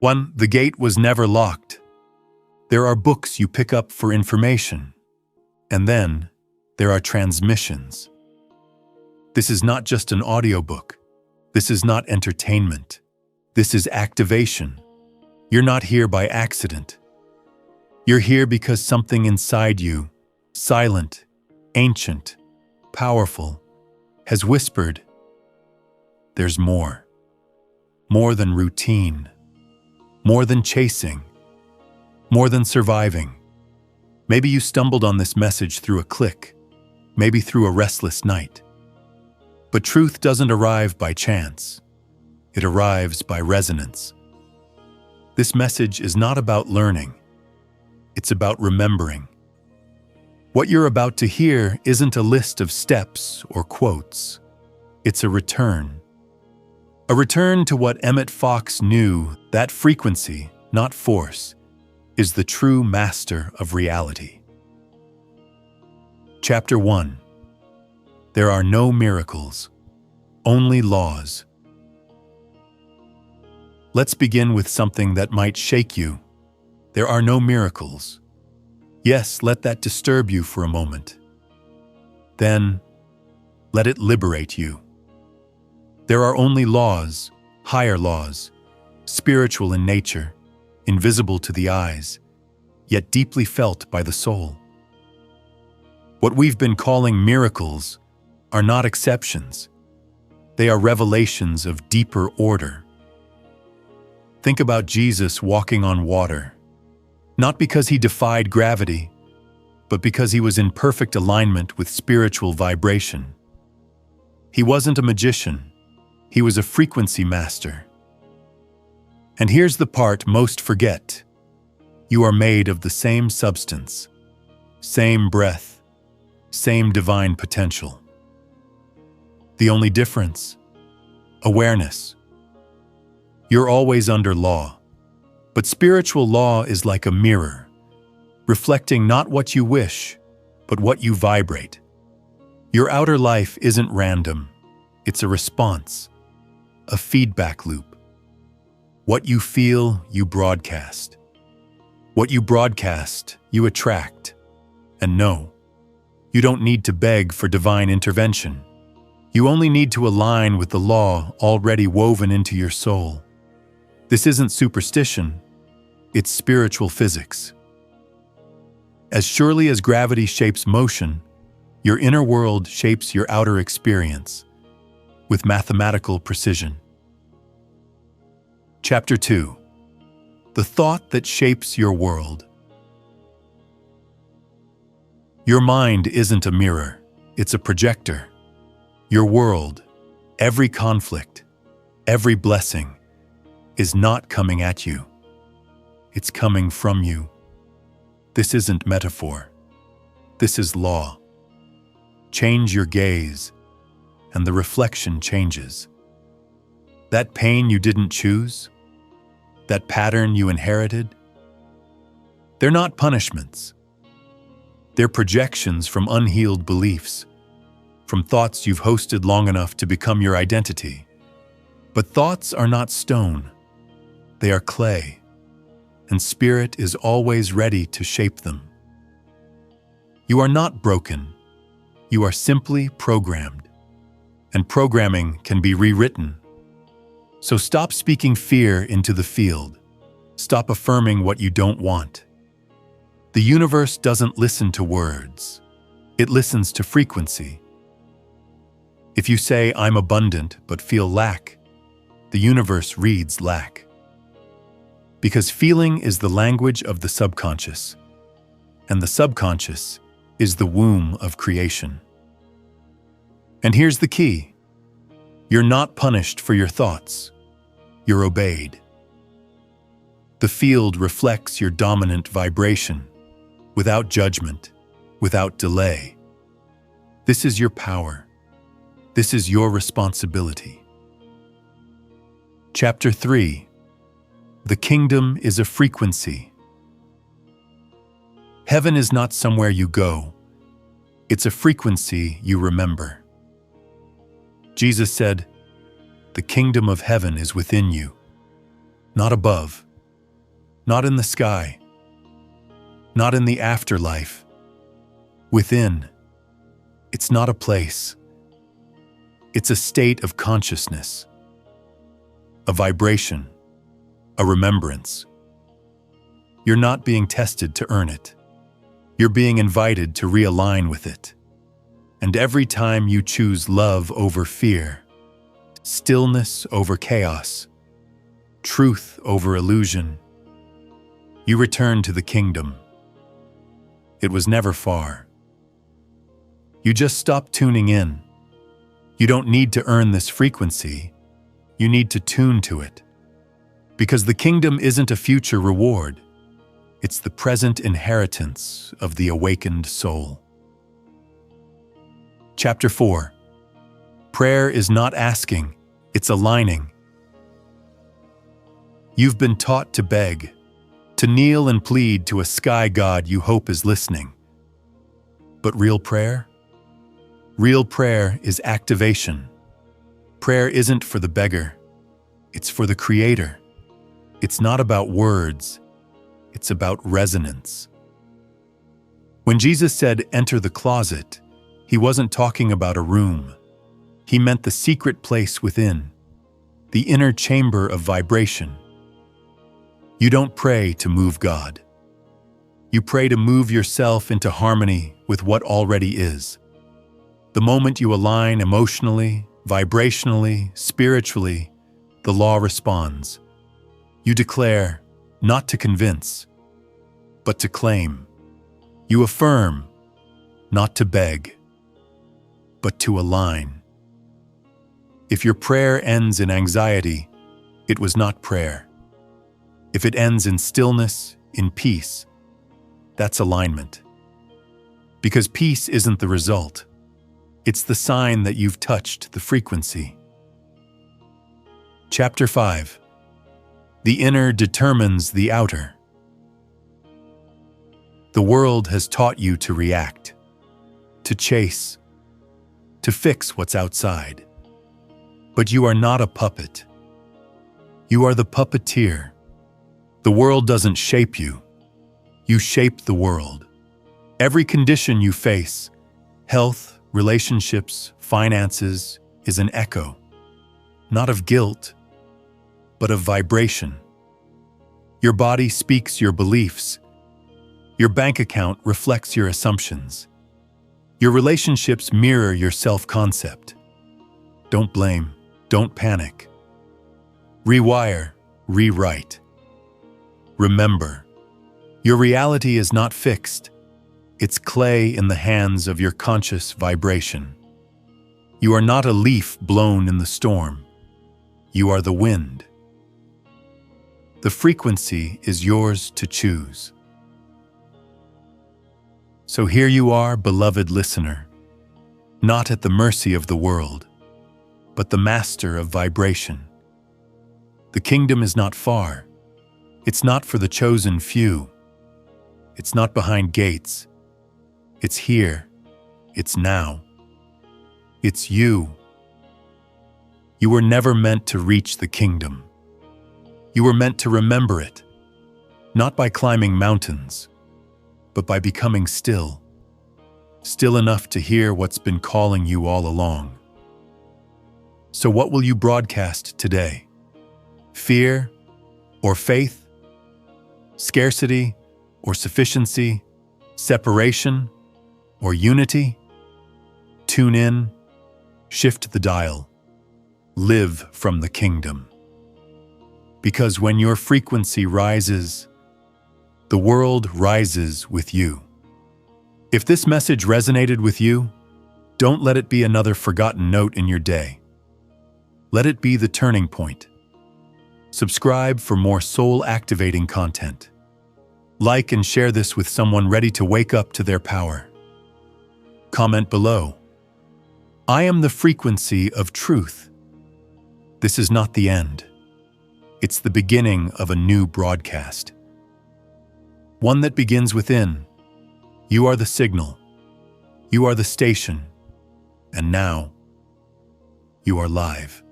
1. The gate was never locked. There are books you pick up for information. And then, there are transmissions. This is not just an audiobook. This is not entertainment. This is activation. You're not here by accident. You're here because something inside you, silent, ancient, powerful, has whispered, there's more. More than routine. More than chasing. More than surviving. Maybe you stumbled on this message through a click, maybe through a restless night. But truth doesn't arrive by chance. It arrives by resonance. This message is not about learning. It's about remembering. What you're about to hear isn't a list of steps or quotes. It's a return. A return to what Emmett Fox knew, that frequency, not force, is the true master of reality. Chapter 1. There are no miracles, only laws. Let's begin with something that might shake you. There are no miracles. Yes, let that disturb you for a moment. Then, let it liberate you. There are only laws, higher laws, spiritual in nature, invisible to the eyes, yet deeply felt by the soul. What we've been calling miracles are not exceptions. They are revelations of deeper order. Think about Jesus walking on water, not because he defied gravity, but because he was in perfect alignment with spiritual vibration. He wasn't a magician. He was a frequency master. And here's the part most forget. You are made of the same substance, same breath, same divine potential. The only difference? Awareness. You're always under law, but spiritual law is like a mirror, reflecting not what you wish, but what you vibrate. Your outer life isn't random. It's a response, a feedback loop. What you feel, you broadcast. What you broadcast, you attract. And no, you don't need to beg for divine intervention. You only need to align with the law already woven into your soul. This isn't superstition, it's spiritual physics. As surely as gravity shapes motion, your inner world shapes your outer experience with mathematical precision. Chapter 2. The thought that shapes your world. Your mind isn't a mirror, it's a projector. Your world, every conflict, every blessing, is not coming at you. It's coming from you. This isn't metaphor. This is law. Change your gaze, and the reflection changes. That pain you didn't choose, that pattern you inherited, they're not punishments. They're projections from unhealed beliefs, from thoughts you've hosted long enough to become your identity. But thoughts are not stone. They are clay, and spirit is always ready to shape them. You are not broken. You are simply programmed. And programming can be rewritten. So stop speaking fear into the field. Stop affirming what you don't want. The universe doesn't listen to words. It listens to frequency. If you say, I'm abundant, but feel lack, the universe reads lack. Because feeling is the language of the subconscious, and the subconscious is the womb of creation. And here's the key. You're not punished for your thoughts. You're obeyed. The field reflects your dominant vibration, without judgment, without delay. This is your power. This is your responsibility. Chapter 3. The kingdom is a frequency. Heaven is not somewhere you go. It's a frequency you remember. Jesus said, "The kingdom of heaven is within you, not above, not in the sky, not in the afterlife. Within, it's not a place. It's a state of consciousness, a vibration, a remembrance. You're not being tested to earn it. You're being invited to realign with it. And every time you choose love over fear, stillness over chaos, truth over illusion, you return to the kingdom. It was never far. You just stop tuning in. You don't need to earn this frequency. You need to tune to it. Because the kingdom isn't a future reward. It's the present inheritance of the awakened soul. Chapter 4. Prayer is not asking, it's aligning. You've been taught to beg, to kneel and plead to a sky god you hope is listening. But real prayer? Real prayer is activation. Prayer isn't for the beggar. It's for the Creator. It's not about words. It's about resonance. When Jesus said, "Enter the closet," he wasn't talking about a room. He meant the secret place within, the inner chamber of vibration. You don't pray to move God. You pray to move yourself into harmony with what already is. The moment you align emotionally, vibrationally, spiritually, the law responds. You declare, not to convince, but to claim. You affirm, not to beg, but to align. If your prayer ends in anxiety, it was not prayer. If it ends in stillness, in peace, that's alignment. Because peace isn't the result. It's the sign that you've touched the frequency. Chapter 5. The inner determines the outer. The world has taught you to react, to chase, to fix what's outside. But you are not a puppet. You are the puppeteer. The world doesn't shape you. You shape the world. Every condition you face, health, relationships, finances, is an echo, not of guilt, but of vibration. Your body speaks your beliefs. Your bank account reflects your assumptions. Your relationships mirror your self-concept. Don't blame, don't panic. Rewire, rewrite. Remember, your reality is not fixed. It's clay in the hands of your conscious vibration. You are not a leaf blown in the storm. You are the wind. The frequency is yours to choose. So here you are, beloved listener, not at the mercy of the world, but the master of vibration. The kingdom is not far. It's not for the chosen few. It's not behind gates. It's here. It's now. It's you. You were never meant to reach the kingdom. You were meant to remember it, not by climbing mountains, but by becoming still, still enough to hear what's been calling you all along. So what will you broadcast today? Fear or faith? Scarcity or sufficiency? Separation or unity? Tune in, shift the dial, live from the kingdom. Because when your frequency rises, the world rises with you. If this message resonated with you, don't let it be another forgotten note in your day. Let it be the turning point. Subscribe for more soul-activating content. Like and share this with someone ready to wake up to their power. Comment below. I am the frequency of truth. This is not the end. It's the beginning of a new broadcast. One that begins within. You are the signal. You are the station. And now, you are live.